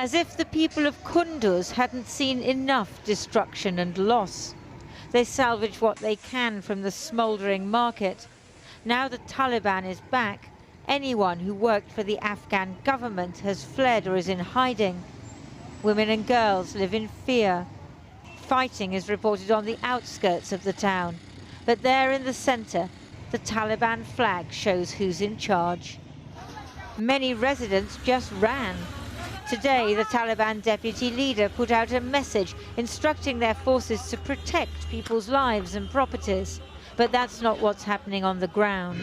As if the people of Kunduz hadn't seen enough destruction and loss. They salvage what they can from the smouldering market. Now the Taliban is back. Anyone who worked for the Afghan government has fled or is in hiding. Women and girls live in fear. Fighting is reported on the outskirts of the town. But there in the centre, the Taliban flag shows who's in charge. Many residents just ran. Today, the Taliban deputy leader put out a message instructing their forces to protect people's lives and properties. But that's not what's happening on the ground.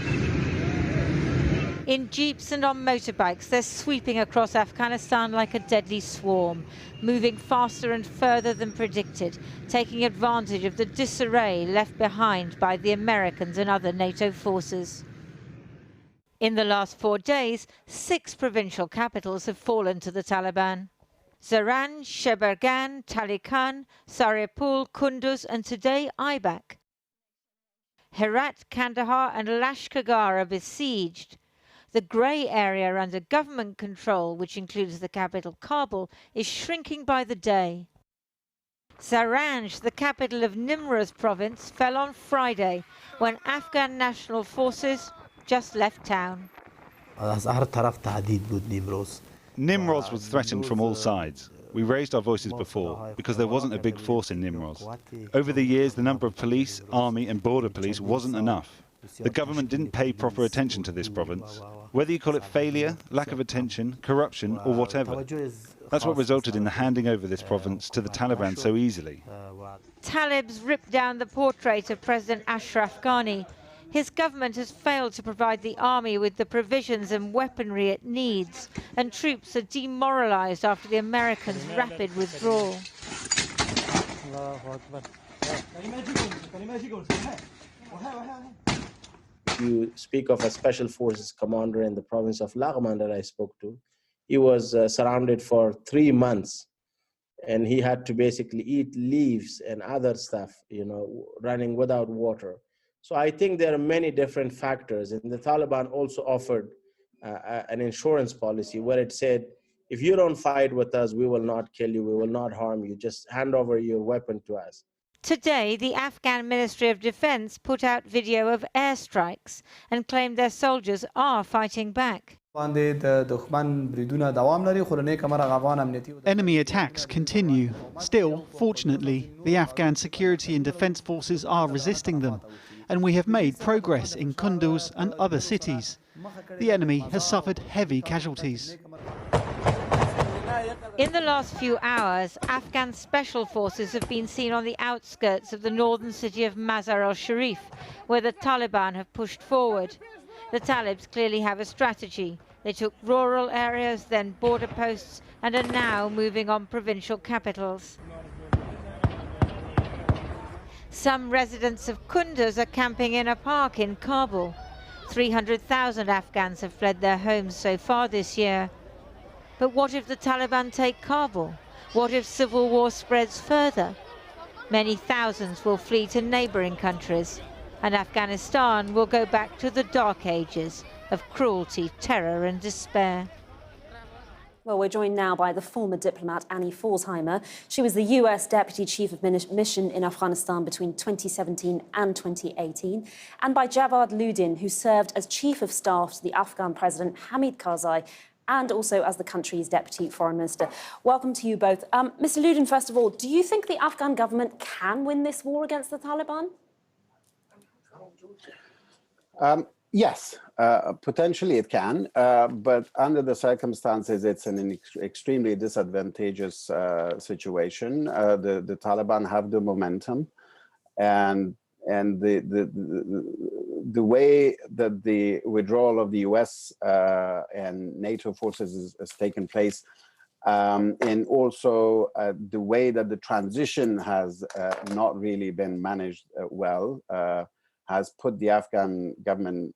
In jeeps and on motorbikes, they're sweeping across Afghanistan like a deadly swarm, moving faster and further than predicted, taking advantage of the disarray left behind by the Americans and other NATO forces. In the last 4 days, 6 provincial capitals have fallen to the Taliban. Zaran, Sheberghan, Taliban, Saripul, Kunduz and today Aibak. Herat, Kandahar and Lashkargah are besieged. The grey area under government control, which includes the capital Kabul, is shrinking by the day. Zaranj, the capital of Nimroz province, fell on Friday when Afghan national forces just left town. Nimroz was threatened from all sides. We raised our voices before because there wasn't a big force in Nimroz. Over the years, the number of police, army and border police wasn't enough. The government didn't pay proper attention to this province. Whether you call it failure, lack of attention, corruption or whatever. That's what resulted in the handing over this province to the Taliban so easily. Talibs ripped down the portrait of President Ashraf Ghani. His government has failed to provide the army with the provisions and weaponry it needs, and troops are demoralized after the Americans' rapid withdrawal. You speak of a special forces commander in the province of Laghman that I spoke to. He was surrounded for 3 months, and he had to basically eat leaves and other stuff, running without water. So I think there are many different factors, and the Taliban also offered an insurance policy where it said, if you don't fight with us, we will not kill you, we will not harm you, just hand over your weapon to us. Today, the Afghan Ministry of Defense put out video of airstrikes and claimed their soldiers are fighting back. Enemy attacks continue. Still, fortunately, the Afghan security and defence forces are resisting them, and we have made progress in Kunduz and other cities. The enemy has suffered heavy casualties. In the last few hours, Afghan special forces have been seen on the outskirts of the northern city of Mazar al-Sharif, where the Taliban have pushed forward. The Talibs clearly have a strategy. They took rural areas, then border posts, and are now moving on provincial capitals. Some residents of Kunduz are camping in a park in Kabul. 300,000 Afghans have fled their homes so far this year. But what if the Taliban take Kabul? What if civil war spreads further? Many thousands will flee to neighbouring countries, and Afghanistan will go back to the dark ages of cruelty, terror and despair. Well, we're joined now by the former diplomat Annie Pforzheimer. She was the US Deputy Chief of Mission in Afghanistan between 2017 and 2018, and by Javad Ludin, who served as Chief of Staff to the Afghan President Hamid Karzai and also as the country's Deputy Foreign Minister. Welcome to you both. Mr. Ludin, first of all, do you think the Afghan government can win this war against the Taliban? Yes, potentially it can, but under the circumstances, it's an extremely disadvantageous situation. The Taliban have the momentum, and the way that the withdrawal of the US and NATO forces has taken place, and also the way that the transition has not really been managed well, has put the Afghan government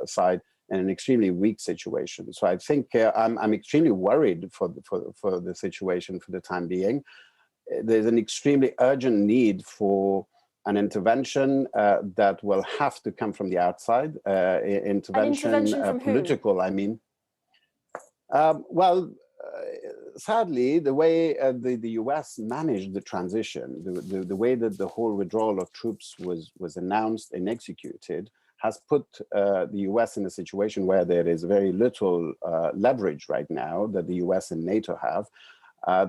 side in an extremely weak situation. So I think I'm extremely worried for the situation for the time being. There's an extremely urgent need for an intervention that will have to come from the outside. Intervention from political, whom? I mean. Well, sadly, the way the US managed the transition, the way that the whole withdrawal of troops was announced and executed, has put the US in a situation where there is very little leverage right now that the US and NATO have.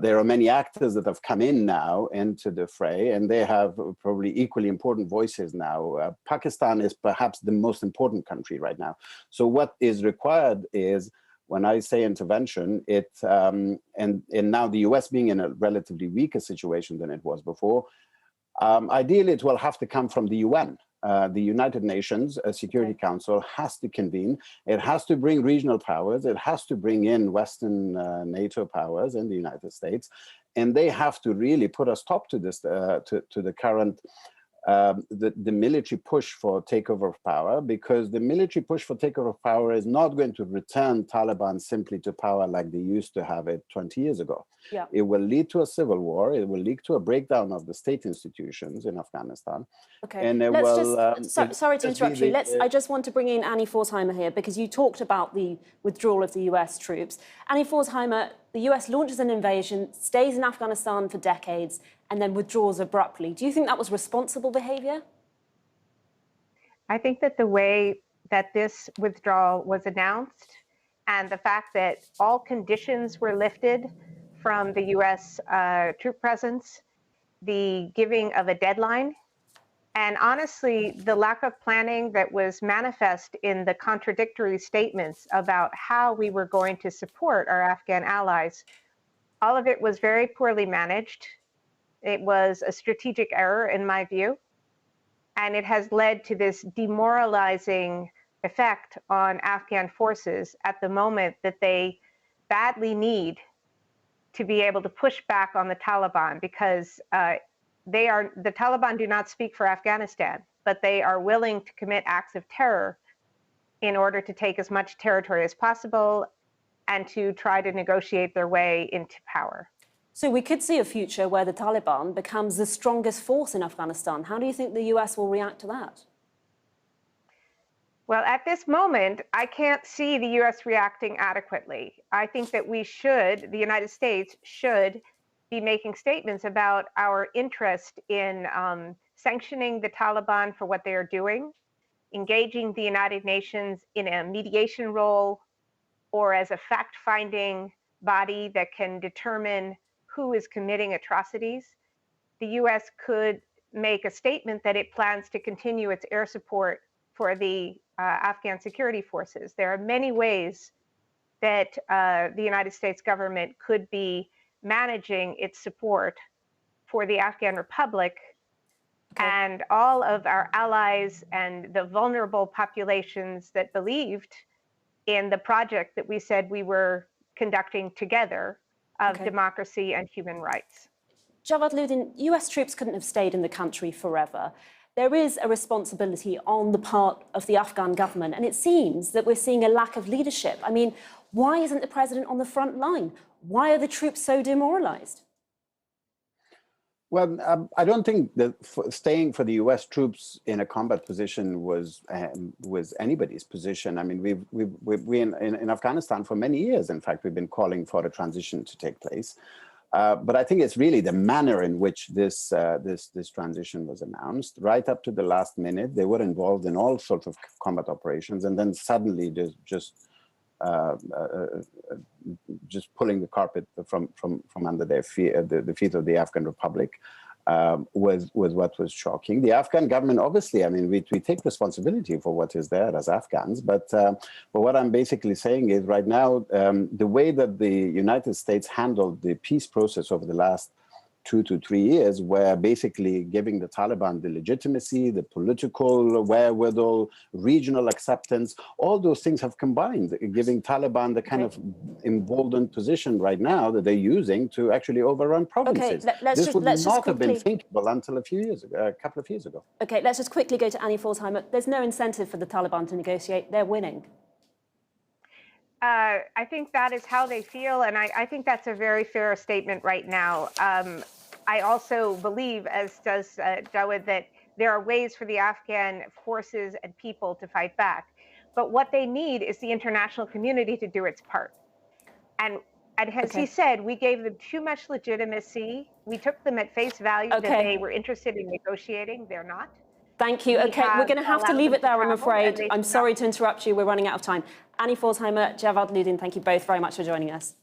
There are many actors that have come in now into the fray, and they have probably equally important voices now. Pakistan is perhaps the most important country right now. So what is required is, when I say intervention, and now the US being in a relatively weaker situation than it was before, ideally it will have to come from the UN. The United Nations Security Council has to convene. It has to bring regional powers. It has to bring in Western NATO powers and the United States, and they have to really put a stop to this, to the current, the military push for takeover of power, because the military push for takeover of power is not going to return Taliban simply to power like they used to have it 20 years ago. Yeah. It will lead to a civil war. It will lead to a breakdown of the state institutions in Afghanistan. Okay, and it let's will, just, sorry to interrupt you. I just want to bring in Annie Forsheimer here, because you talked about the withdrawal of the US troops. Annie Forsheimer, the US launches an invasion, stays in Afghanistan for decades, and then withdraws abruptly. Do you think that was responsible behavior? I think that the way that this withdrawal was announced and the fact that all conditions were lifted from the US troop presence, the giving of a deadline, and honestly, the lack of planning that was manifest in the contradictory statements about how we were going to support our Afghan allies, all of it was very poorly managed. It was a strategic error, in my view, and it has led to this demoralizing effect on Afghan forces at the moment that they badly need to be able to push back on the Taliban, because the Taliban do not speak for Afghanistan, but they are willing to commit acts of terror in order to take as much territory as possible and to try to negotiate their way into power. So we could see a future where the Taliban becomes the strongest force in Afghanistan. How do you think the US will react to that? Well, at this moment, I can't see the US reacting adequately. I think that the United States should be making statements about our interest in sanctioning the Taliban for what they are doing, engaging the United Nations in a mediation role, or as a fact-finding body that can determine who is committing atrocities. The US could make a statement that it plans to continue its air support for the Afghan security forces. There are many ways that the United States government could be managing its support for the Afghan Republic and all of our allies and the vulnerable populations that believed in the project that we said we were conducting together of democracy and human rights. Javad Ludin, US troops couldn't have stayed in the country forever. There is a responsibility on the part of the Afghan government, and it seems that we're seeing a lack of leadership. I mean, why isn't the president on the front line? Why are the troops so demoralized? Well, I don't think that staying for the U.S. troops in a combat position was anybody's position. I mean, we in Afghanistan for many years, in fact, we've been calling for a transition to take place. But I think it's really the manner in which this transition was announced. Right up to the last minute, they were involved in all sorts of combat operations, and then suddenly just pulling the carpet from under their feet, the feet of the Afghan Republic, was what was shocking. The Afghan government, obviously, I mean, we take responsibility for what is there as Afghans, but what I'm basically saying is right now, the way that the United States handled the peace process over the last 2 to 3 years, were basically giving the Taliban the legitimacy, the political wherewithal, regional acceptance. All those things have combined, giving Taliban the kind of emboldened position right now that they're using to actually overrun provinces. This would not have been thinkable until a couple of years ago. Okay, let's just quickly go to Annie Forsheimer. There's no incentive for the Taliban to negotiate. They're winning. I think that is how they feel, and I think that's a very fair statement right now. I also believe, as does Jawed, that there are ways for the Afghan forces and people to fight back. But what they need is the international community to do its part. And And as he said, we gave them too much legitimacy. We took them at face value that they were interested in negotiating. They're not. Thank you. Okay, we're going to have to leave it there, I'm afraid. I'm sorry to interrupt you. We're running out of time. Annie Forsheimer, Javad Ludin, thank you both very much for joining us.